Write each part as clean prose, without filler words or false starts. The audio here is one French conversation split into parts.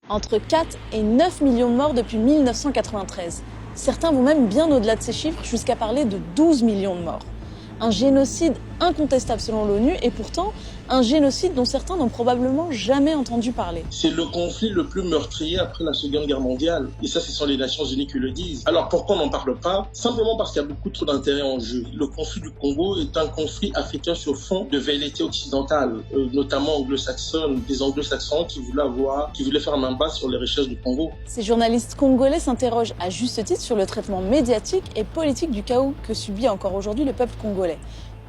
Entre 4 et 9 millions de morts depuis 1993. Certains vont même bien au-delà de ces chiffres, jusqu'à parler de 12 millions de morts. Un génocide incontestable selon l'ONU, et pourtant un génocide dont certains n'ont probablement jamais entendu parler. C'est le conflit le plus meurtrier après la Seconde Guerre mondiale. Et ça, ce sont les Nations Unies qui le disent. Alors pourquoi on n'en parle pas? Simplement parce qu'il y a beaucoup trop d'intérêts en jeu. Le conflit du Congo est un conflit africain sur fond de velléité occidentale, notamment anglo-saxonne, des anglo-saxons qui voulaient faire main basse sur les richesses du Congo. Ces journalistes congolais s'interrogent à juste titre sur le traitement médiatique et politique du chaos que subit encore aujourd'hui le peuple congolais.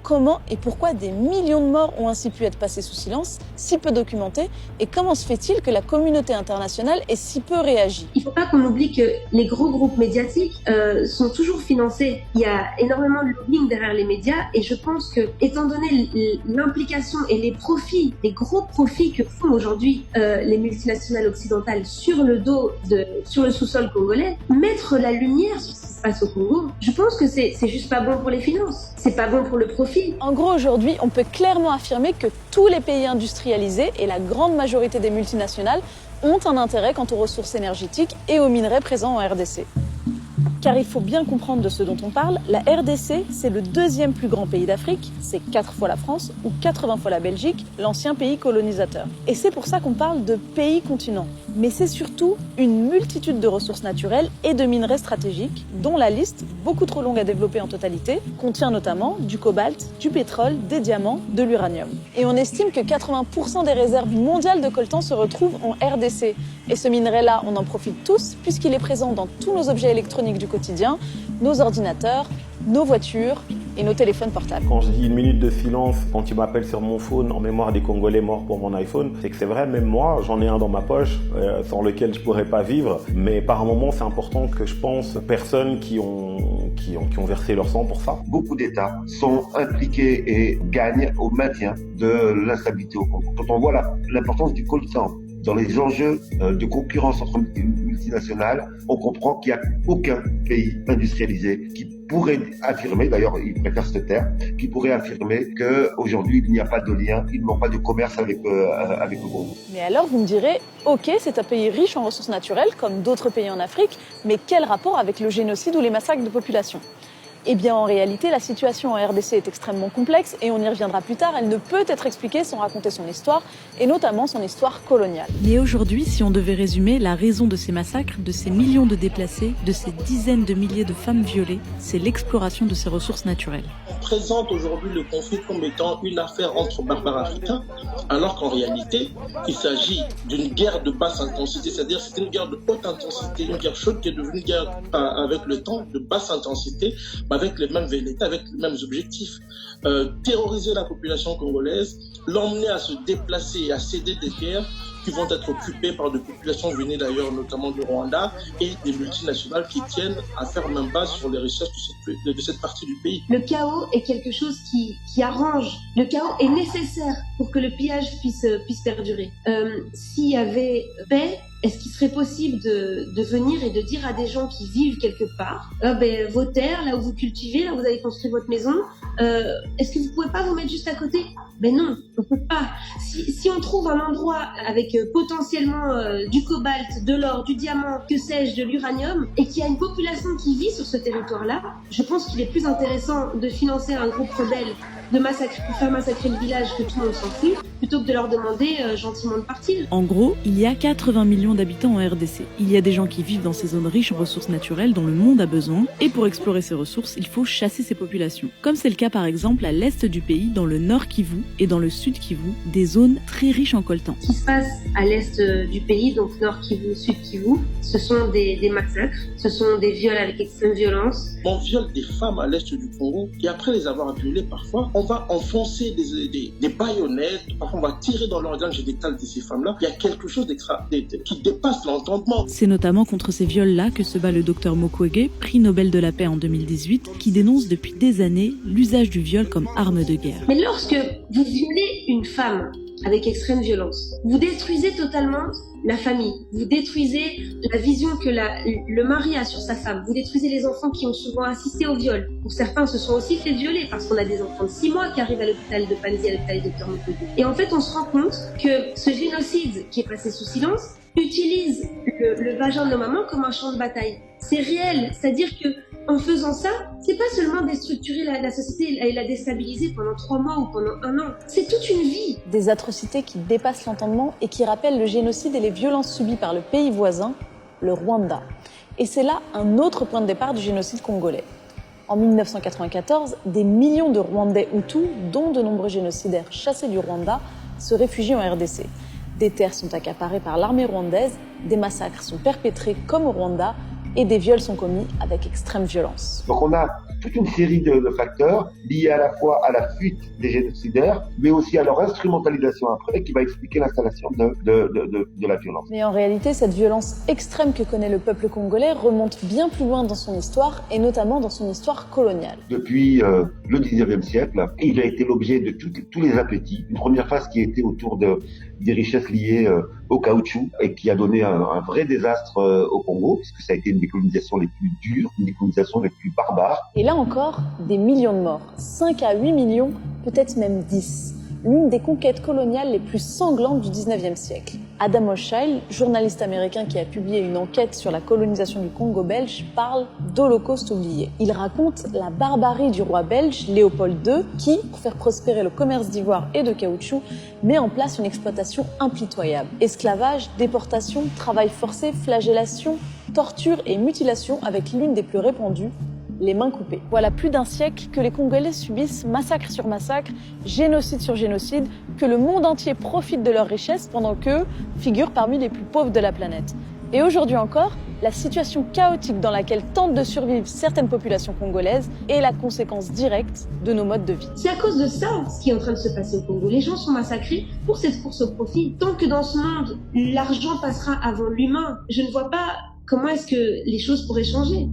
Comment et pourquoi des millions de morts ont ainsi pu être passés sous silence, si peu documentés, et comment se fait-il que la communauté internationale ait si peu réagi? Il ne faut pas qu'on oublie que les gros groupes médiatiques sont toujours financés. Il y a énormément de lobbying derrière les médias, et je pense que, étant donné l'implication et les profits, les gros profits que font aujourd'hui les multinationales occidentales sur le sous-sol congolais, mettre la lumière sur ce qui se passe au Congo, je pense que c'est juste pas bon pour les finances, c'est pas bon pour le profit. En gros, aujourd'hui, on peut clairement affirmer que tous les pays industrialisés et la grande majorité des multinationales ont un intérêt quant aux ressources énergétiques et aux minerais présents en RDC. Car il faut bien comprendre de ce dont on parle, la RDC, c'est le deuxième plus grand pays d'Afrique, c'est 4 fois la France ou 80 fois la Belgique, l'ancien pays colonisateur. Et c'est pour ça qu'on parle de pays-continent. Mais c'est surtout une multitude de ressources naturelles et de minerais stratégiques, dont la liste, beaucoup trop longue à développer en totalité, contient notamment du cobalt, du pétrole, des diamants, de l'uranium. Et on estime que 80% des réserves mondiales de coltan se retrouvent en RDC. Et ce minerai-là, on en profite tous, puisqu'il est présent dans tous nos objets électroniques du quotidien, nos ordinateurs, nos voitures et nos téléphones portables. Quand je dis une minute de silence, quand tu m'appelles sur mon phone en mémoire des Congolais morts pour mon iPhone, c'est que c'est vrai, même moi, j'en ai un dans ma poche, sans lequel je pourrais pas vivre. Mais par moment, c'est important que je pense aux personnes qui ont versé leur sang pour ça. Beaucoup d'États sont impliqués et gagnent au maintien de l'instabilité au Congo. Quand on voit l'importance du coltan dans les enjeux de concurrence entre multinationales, on comprend qu'il n'y a aucun pays industrialisé qui pourrait affirmer, d'ailleurs ils préfèrent ce terme, qui pourrait affirmer qu'aujourd'hui il n'y a pas de lien, ils n'ont pas de commerce avec le Congo. Mais alors vous me direz, ok, c'est un pays riche en ressources naturelles, comme d'autres pays en Afrique, mais quel rapport avec le génocide ou les massacres de population ? Eh bien, en réalité, la situation en RDC est extrêmement complexe et on y reviendra plus tard. Elle ne peut être expliquée sans raconter son histoire, et notamment son histoire coloniale. Mais aujourd'hui, si on devait résumer la raison de ces massacres, de ces millions de déplacés, de ces dizaines de milliers de femmes violées, c'est l'exploration de ces ressources naturelles. On présente aujourd'hui le conflit comme étant une affaire entre barbares africains, alors qu'en réalité, il s'agit d'une guerre de basse intensité, c'est-à-dire c'est une guerre de haute intensité, une guerre chaude qui est devenue une guerre avec le temps de basse intensité, avec les mêmes velléités, avec les mêmes objectifs. Terroriser la population congolaise, l'emmener à se déplacer et à céder des terres qui vont être occupées par des populations venues d'ailleurs, notamment du Rwanda, et des multinationales qui tiennent à faire main basse sur les richesses de cette partie du pays. Le chaos est quelque chose qui arrange. Le chaos est nécessaire pour que le pillage puisse perdurer. S'il y avait paix, est-ce qu'il serait possible de venir et de dire à des gens qui vivent quelque part, vos terres, là où vous cultivez, là où vous avez construit votre maison, est-ce que vous pouvez pas vous mettre juste à côté? Non, on peut pas. Si on trouve un endroit avec potentiellement du cobalt, de l'or, du diamant, que sais-je, de l'uranium, et qu'il y a une population qui vit sur ce territoire-là, je pense qu'il est plus intéressant de financer un groupe rebelle, de faire massacrer le village, que tout le monde s'en fout, plutôt que de leur demander gentiment de partir. En gros, il y a 80 millions d'habitants en RDC. Il y a des gens qui vivent dans ces zones riches en ressources naturelles dont le monde a besoin, et pour explorer ces ressources, il faut chasser ces populations. Comme c'est le cas par exemple à l'est du pays, dans le nord Kivu et dans le sud Kivu, des zones très riches en coltan. Ce qui se passe à l'est du pays, donc nord Kivu, sud Kivu, ce sont des massacres, ce sont des viols avec extrême violence. On viole des femmes à l'est du Congo, et après les avoir violées parfois, on va enfoncer des baïonnettes, parfois on va tirer dans l'organe génital de ces femmes-là. Il y a quelque chose qui dépasse l'entendement. C'est notamment contre ces viols-là que se bat le docteur Mukwege, prix Nobel de la paix en 2018, qui dénonce depuis des années l'usage du viol comme arme de guerre. Mais lorsque vous violez une femme avec extrême violence, vous détruisez totalement la famille, vous détruisez la vision que le mari a sur sa femme, vous détruisez les enfants qui ont souvent assisté au viol. Pour certains, se sont aussi fait violer parce qu'on a des enfants de 6 mois qui arrivent à l'hôpital de Panzi, à l'hôpital de Dr Mukwege. Et en fait, on se rend compte que ce génocide qui est passé sous silence utilise le vagin de nos mamans comme un champ de bataille. C'est réel, c'est-à-dire que en faisant ça, c'est pas seulement déstructurer la société et la déstabiliser pendant 3 mois ou pendant 1 an. C'est toute une vie. Des atrocités qui dépassent l'entendement et qui rappellent le génocide et les violences subies par le pays voisin, le Rwanda. Et c'est là un autre point de départ du génocide congolais. En 1994, des millions de Rwandais Hutus, dont de nombreux génocidaires chassés du Rwanda, se réfugient en RDC. Des terres sont accaparées par l'armée rwandaise, des massacres sont perpétrés comme au Rwanda, et des viols sont commis avec extrême violence. Donc on a toute une série de facteurs liés à la fois à la fuite des génocidaires, mais aussi à leur instrumentalisation après, qui va expliquer l'installation de la violence. Mais en réalité, cette violence extrême que connaît le peuple congolais remonte bien plus loin dans son histoire, et notamment dans son histoire coloniale. Depuis le 19e siècle, il a été l'objet de tous les appétits. Une première phase qui était autour des richesses liées au caoutchouc et qui a donné un vrai désastre au Congo, puisque ça a été une des colonisations les plus dures, une des colonisations les plus barbares. Et là encore, des millions de morts, 5 à 8 millions, peut-être même 10. L'une des conquêtes coloniales les plus sanglantes du 19e siècle. Adam Hochschild, journaliste américain qui a publié une enquête sur la colonisation du Congo belge, parle d'Holocauste oublié. Il raconte la barbarie du roi belge Léopold II qui, pour faire prospérer le commerce d'ivoire et de caoutchouc, met en place une exploitation impitoyable. Esclavage, déportation, travail forcé, flagellation, torture et mutilation avec l'une des plus répandues, les mains coupées. Voilà plus d'un siècle que les Congolais subissent massacre sur massacre, génocide sur génocide, que le monde entier profite de leurs richesses pendant qu'eux figurent parmi les plus pauvres de la planète. Et aujourd'hui encore, la situation chaotique dans laquelle tentent de survivre certaines populations congolaises est la conséquence directe de nos modes de vie. C'est à cause de ça ce qui est en train de se passer au Congo. Les gens sont massacrés pour cette course au profit. Tant que dans ce monde, l'argent passera avant l'humain, je ne vois pas comment est-ce que les choses pourraient changer.